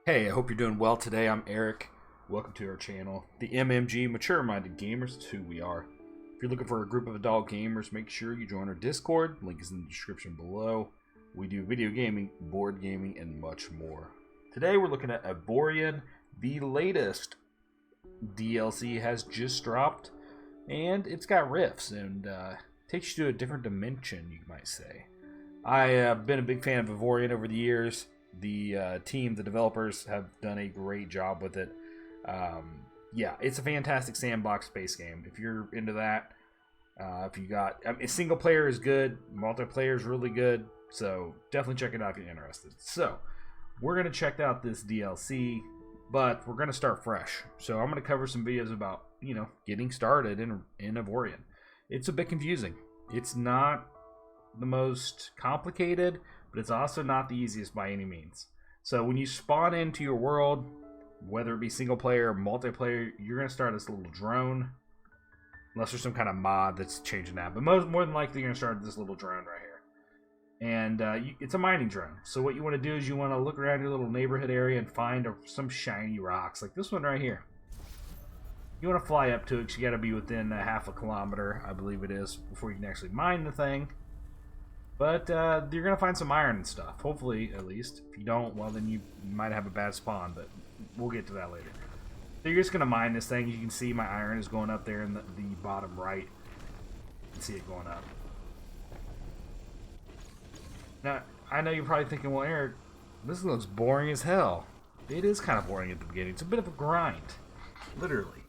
Hey, I hope you're doing well today. I'm Eric. Welcome to our channel, the MMG Mature Minded Gamers. It's who we are. If you're looking for a group of adult gamers, make sure you join our Discord. Link is in the description below. We do video gaming, board gaming, and much more. Today we're looking at Avorion. The latest DLC has just dropped, and it's got rifts and takes you to a different dimension, you might say. I have been a big fan of Avorion over the years. The team, the developers, have done a great job with it. Yeah, it's a fantastic sandbox space game. If you're into that, if you got, I mean, single player is good, multiplayer is really good. So definitely check it out if you're interested. So we're gonna check out this DLC, but we're gonna start fresh. So I'm gonna cover some videos about getting started in Avorion. It's a bit confusing. It's not the most complicated, but it's also not the easiest by any means. So when you spawn into your world, whether it be single player or multiplayer, you're going to start this little drone. Unless there's some kind of mod that's changing that. But more than likely, you're going to start this little drone right here. And it's a mining drone. So what you want to do is you want to look around your little neighborhood area and find some shiny rocks. Like this one right here. You want to fly up to it because you got to be within a half a kilometer, I believe it is, before you can actually mine the thing. But you're going to find some iron and stuff. Hopefully, at least. If you don't, well, then you might have a bad spawn. But we'll get to that later. So you're just going to mine this thing. You can see my iron is going up there in the bottom right. You can see it going up. Now, I know you're probably thinking, well, Eric, this looks boring as hell. It is kind of boring at the beginning. It's a bit of a grind. Literally.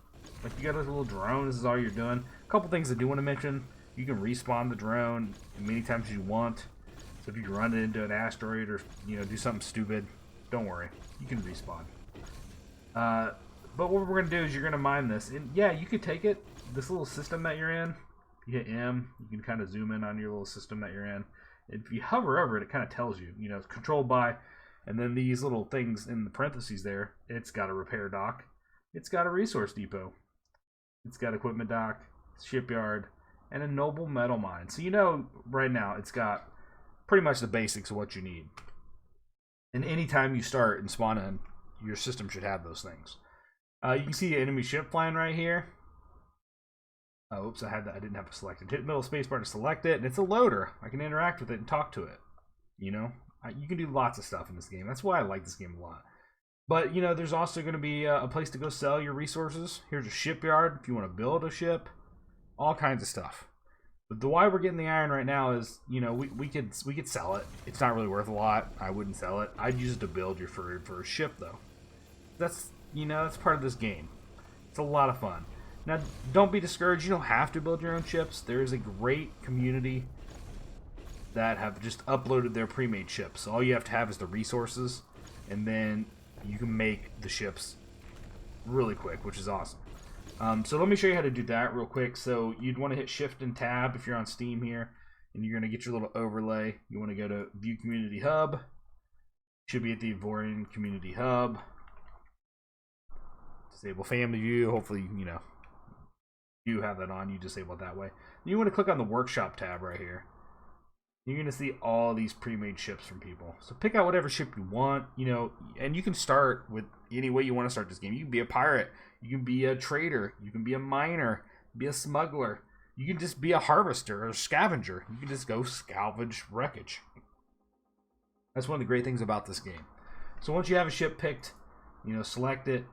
Like, you got this little drone. This is all you're doing. A couple things I do want to mention. You can respawn the drone many times as you want. So if you run it into an asteroid or do something stupid, don't worry, you can respawn. But what we're gonna do is you're gonna mine this, and yeah, you could take it. This little system that you're in, you hit M, you can kind of zoom in on your little system that you're in. If you hover over it, it kind of tells you, it's controlled by, and then these little things in the parentheses there. It's got a repair dock, it's got a resource depot, it's got equipment dock, shipyard, and a noble metal mine. So right now it's got pretty much the basics of what you need. And anytime you start and spawn in, your system should have those things. You can see the enemy ship flying right here. Oh, oops, I didn't have to select it. Hit middle spacebar to select it, and it's a loader. I can interact with it and talk to it. You can do lots of stuff in this game. That's why I like this game a lot. But there's also going to be a place to go sell your resources. Here's a shipyard if you want to build a ship. All kinds of stuff. But the why we're getting the iron right now is, we could sell it. It's not really worth a lot. I wouldn't sell it. I'd use it to build for a ship though. That's part of this game. It's a lot of fun. Now, don't be discouraged. You don't have to build your own ships. There is a great community that have just uploaded their pre-made ships. All you have to have is the resources, and then you can make the ships really quick, which is awesome. So let me show you how to do that real quick. So you'd want to hit Shift and Tab if you're on Steam here, and you're going to get your little overlay. You want to go to View Community Hub. Should be at the Avorion Community Hub. Disable Family View. Hopefully, you have that on. You disable it that way. You want to click on the Workshop tab right here. You're going to see all these pre-made ships from people. So pick out whatever ship you want, and you can start with any way you want to start this game. You can be a pirate. You can be a trader. You can be a miner. Be a smuggler. You can just be a harvester or a scavenger. You can just go scavenge wreckage. That's one of the great things about this game. So once you have a ship picked, select it,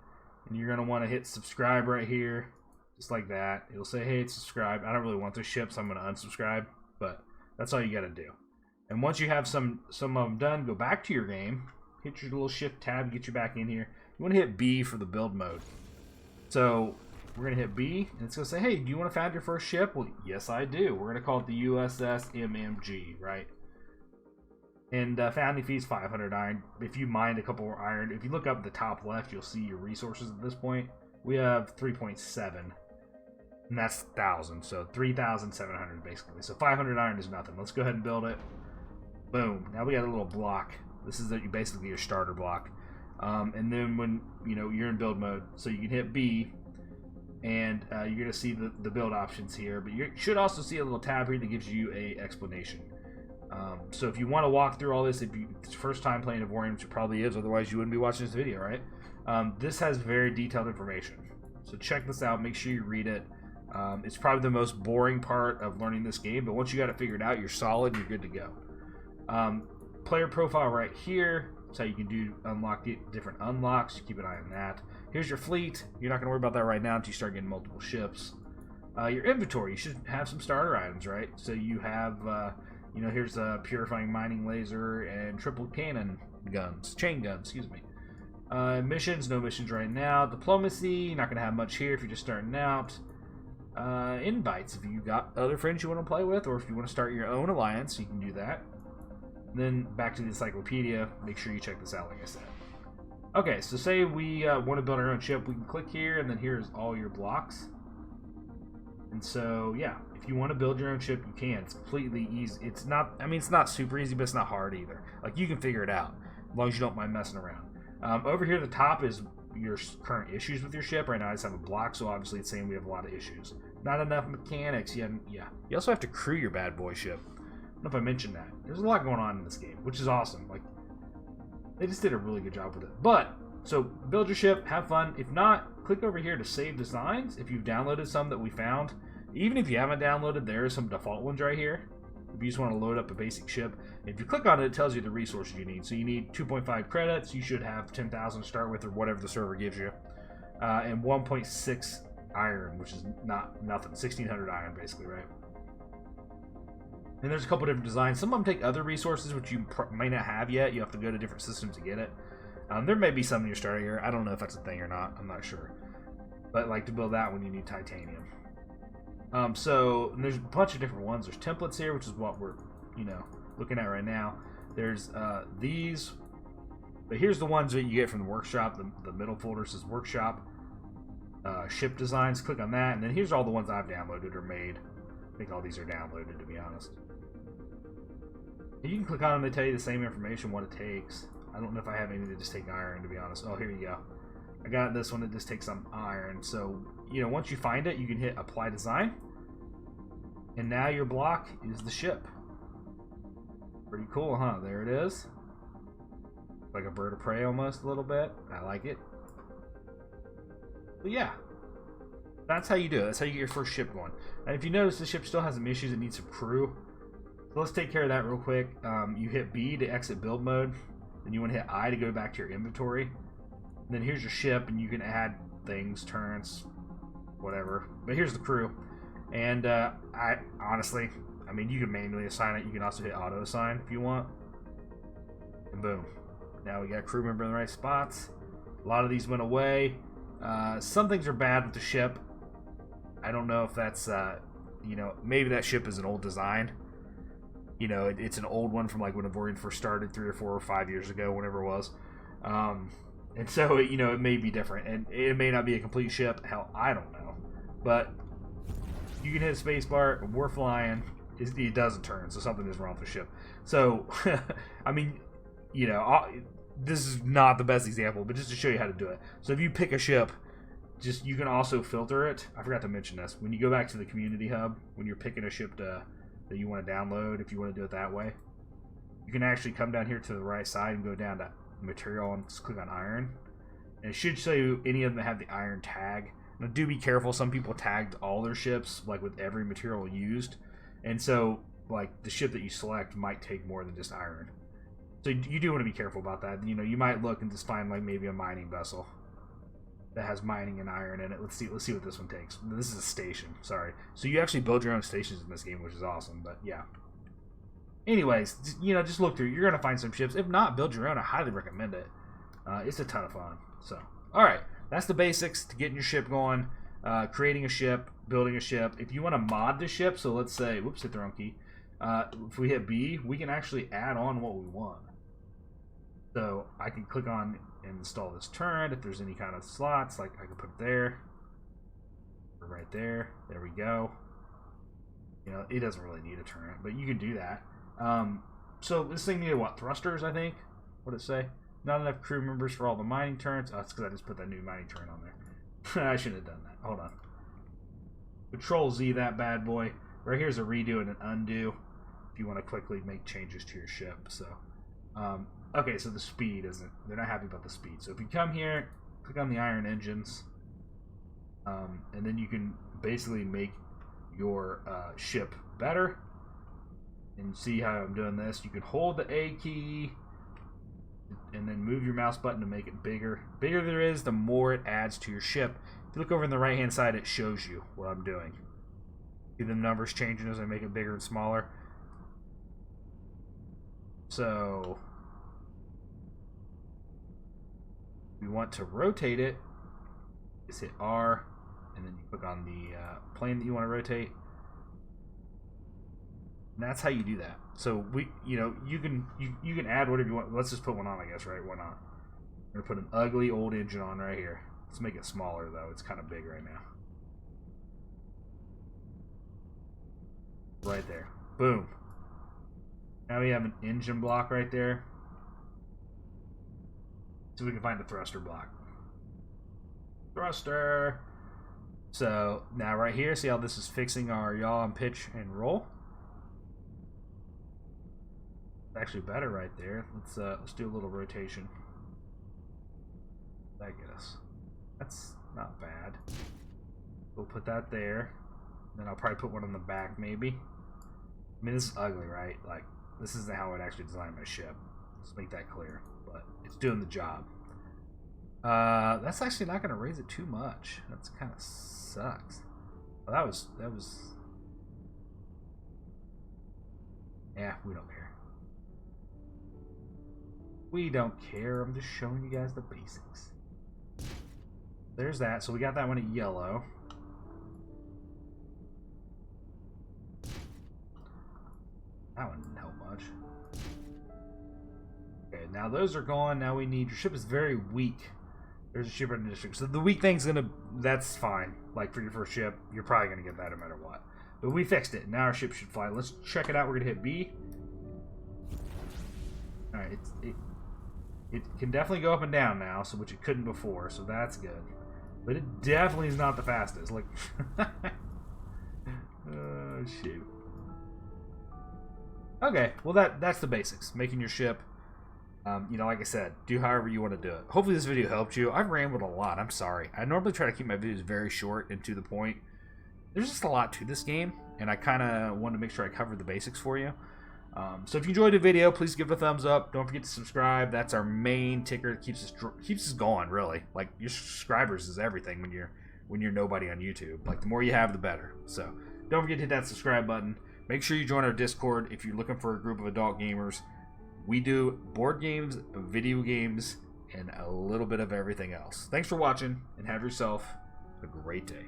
and you're going to want to hit subscribe right here, just like that. It'll say, hey, it's subscribed. I don't really want this ship, so I'm going to unsubscribe, but that's all you got to do. And once you have some of them done, go back to your game, hit your little Shift tab, get you back in here. You want to hit B for the build mode. So we're going to hit B, and it's going to say, hey, do you want to found your first ship? Well, yes, I do. We're going to call it the USS MMG, right? And founding fee is 500 iron. If you mined a couple more iron, if you look up at the top left, you'll see your resources at this point. We have 3.7, and that's 1,000, so 3,700 basically. So 500 iron is nothing. Let's go ahead and build it. Boom. Now we got a little block. This is basically your starter block. And then when you're in build mode, so you can hit B, and you're going to see the build options here. But you should also see a little tab here that gives you a explanation. So if you want to walk through all this, if it's your first time playing Avorion, which it probably is, otherwise you wouldn't be watching this video, right? This has very detailed information. So check this out, make sure you read it. It's probably the most boring part of learning this game, but once you got it figured out, you're solid, you're good to go. Player profile right here. That's how you can do different unlocks. Keep an eye on that. Here's your fleet. You're not going to worry about that right now until you start getting multiple ships. Your inventory. You should have some starter items, right? So you have, here's a purifying mining laser and triple cannon guns. Chain guns, excuse me. Missions, no missions right now. Diplomacy, not going to have much here if you're just starting out. Invites, if you got other friends you want to play with, or if you want to start your own alliance, you can do that. Then back to the encyclopedia, make sure you check this out like I said. Okay, so say we want to build our own ship, we can click here, and then here's all your blocks. And so, yeah, if you want to build your own ship, you can. It's completely easy. It's not, it's not super easy, but it's not hard either. Like, you can figure it out, as long as you don't mind messing around. Over here at the top is your current issues with your ship. Right now I just have a block, so obviously it's saying we have a lot of issues. Not enough mechanics. Yeah. You also have to crew your bad boy ship. I don't know if I mentioned that. There's a lot going on in this game, which is awesome. Like, they just did a really good job with it. But, so, build your ship, have fun. If not, click over here to save designs. If you've downloaded some that we found, even if you haven't downloaded, there are some default ones right here. If you just want to load up a basic ship, if you click on it, it tells you the resources you need. So you need 2.5 credits. You should have 10,000 to start with, or whatever the server gives you, and 1.6 iron, which is nothing. 1,600 iron, basically, right? And there's a couple different designs. Some of them take other resources, which you may not have yet. You have to go to different systems to get it. There may be some in your starter here. I don't know if that's a thing or not. I'm not sure. But like to build that one, you need titanium. So there's a bunch of different ones. There's templates here, which is what we're, looking at right now. There's these. But here's the ones that you get from the workshop. The middle folder says workshop. Ship designs. Click on that. And then here's all the ones I've downloaded or made. I think all these are downloaded, to be honest. You can click on them, they tell you the same information, what it takes. I don't know if I have any that just take iron, to be honest. Oh, here you go. I got this one that just takes some iron. So, once you find it, you can hit apply design. And now your block is the ship. Pretty cool, huh? There it is. Like a bird of prey almost, a little bit. I like it. But yeah. That's how you do it. That's how you get your first ship going. And if you notice, the ship still has some issues. It needs some crew. So let's take care of that real quick. You hit B to exit build mode. Then you want to hit I to go back to your inventory. And then here's your ship, and you can add things, turrets, whatever. But here's the crew. And I honestly, you can manually assign it. You can also hit auto assign if you want. And boom. Now we got a crew member in the right spots. A lot of these went away. Some things are bad with the ship. I don't know if that's, maybe that ship is an old design. It's an old one from like when Avorion first started 3 or 4 or 5 years ago, whenever it was. And so, it may be different. And it may not be a complete ship. Hell, I don't know. But you can hit a spacebar. We're flying. It doesn't turn, so something is wrong with the ship. So, this is not the best example, but just to show you how to do it. So if you pick a ship, you can also filter it. I forgot to mention this. When you go back to the community hub, when you're picking a ship that you want to download, if you want to do it that way, you can actually come down here to the right side and go down to material and just click on iron. And it should show you any of them that have the iron tag. Now do be careful. Some people tagged all their ships, like with every material used. And so, like, the ship that you select might take more than just iron. So you do want to be careful about that. You might look and just find like maybe a mining vessel that has mining and iron in it. Let's see what this one takes. This is a station. Sorry. So you actually build your own stations in this game, which is awesome. But yeah. Anyways, just look through. You're gonna find some ships. If not, build your own. I highly recommend it. It's a ton of fun. So, all right, that's the basics to getting your ship going. Creating a ship, building a ship. If you want to mod the ship, so let's say, whoops, hit the wrong key. If we hit B, we can actually add on what we want. So I can click on and install this turret if there's any kind of slots, like I can put it there, or right there. There we go. It doesn't really need a turret, but you can do that. So this thing needed what? Thrusters, I think. What did it say? Not enough crew members for all the mining turrets. Oh, it's because I just put that new mining turret on there. I shouldn't have done that. Hold on. Control Z that bad boy. Right here's a redo and an undo. if you want to quickly make changes to your ship. So, okay, so the speed isn't. They're not happy about the speed. So if you come here, click on the iron engines, and then you can basically make your ship better. And see how I'm doing this? You can hold the A key and then move your mouse button to make it bigger. The bigger there is, the more it adds to your ship. If you look over on the right hand side, it shows you what I'm doing. See the numbers changing as I make it bigger and smaller. So we want to rotate it. Just hit R, and then you click on the plane that you want to rotate. And that's how you do that. So you can add whatever you want. Let's just put one on, I guess, right? Why not? I'm gonna put an ugly old engine on right here. Let's make it smaller though. It's kind of big right now. Right there. Boom. Now we have an engine block right there. So we can find a thruster block. Thruster. So now right here, see how this is fixing our yaw and pitch and roll? Actually better right there. Let's do a little rotation. That get us. That's not bad. We'll put that there. Then I'll probably put one on the back maybe. I mean, this is ugly, right? Like, this isn't how I'd actually design my ship. Let's make that clear. But it's doing the job. That's actually not going to raise it too much. That's kind of sucks. Well, that was. Yeah, we don't care. We don't care. I'm just showing you guys the basics. There's that. So we got that one at yellow. That one didn't help much. Okay, now those are gone. Now we need... Your ship is very weak. There's a ship in the district. So the weak thing's gonna... That's fine. Like for your first ship, you're probably gonna get that no matter what. But we fixed it. Now our ship should fly. Let's check it out. We're gonna hit B. Alright, it can definitely go up and down now, so which it couldn't before, so that's good. But it definitely is not the fastest. Like, oh shoot. Okay, well that's the basics. Making your ship. Like I said, do however you want to do it. Hopefully this video helped you. I've rambled a lot. I'm sorry. I normally try to keep my videos very short and to the point. There's just a lot to this game, and I kind of wanted to make sure I covered the basics for you. So if you enjoyed the video, please give it a thumbs up. Don't forget to subscribe. That's our main ticker. It keeps us going, really. Like, your subscribers is everything when you're nobody on YouTube. Like, the more you have, the better. So don't forget to hit that subscribe button. Make sure you join our Discord if you're looking for a group of adult gamers. We do board games, video games, and a little bit of everything else. Thanks for watching, and have yourself a great day.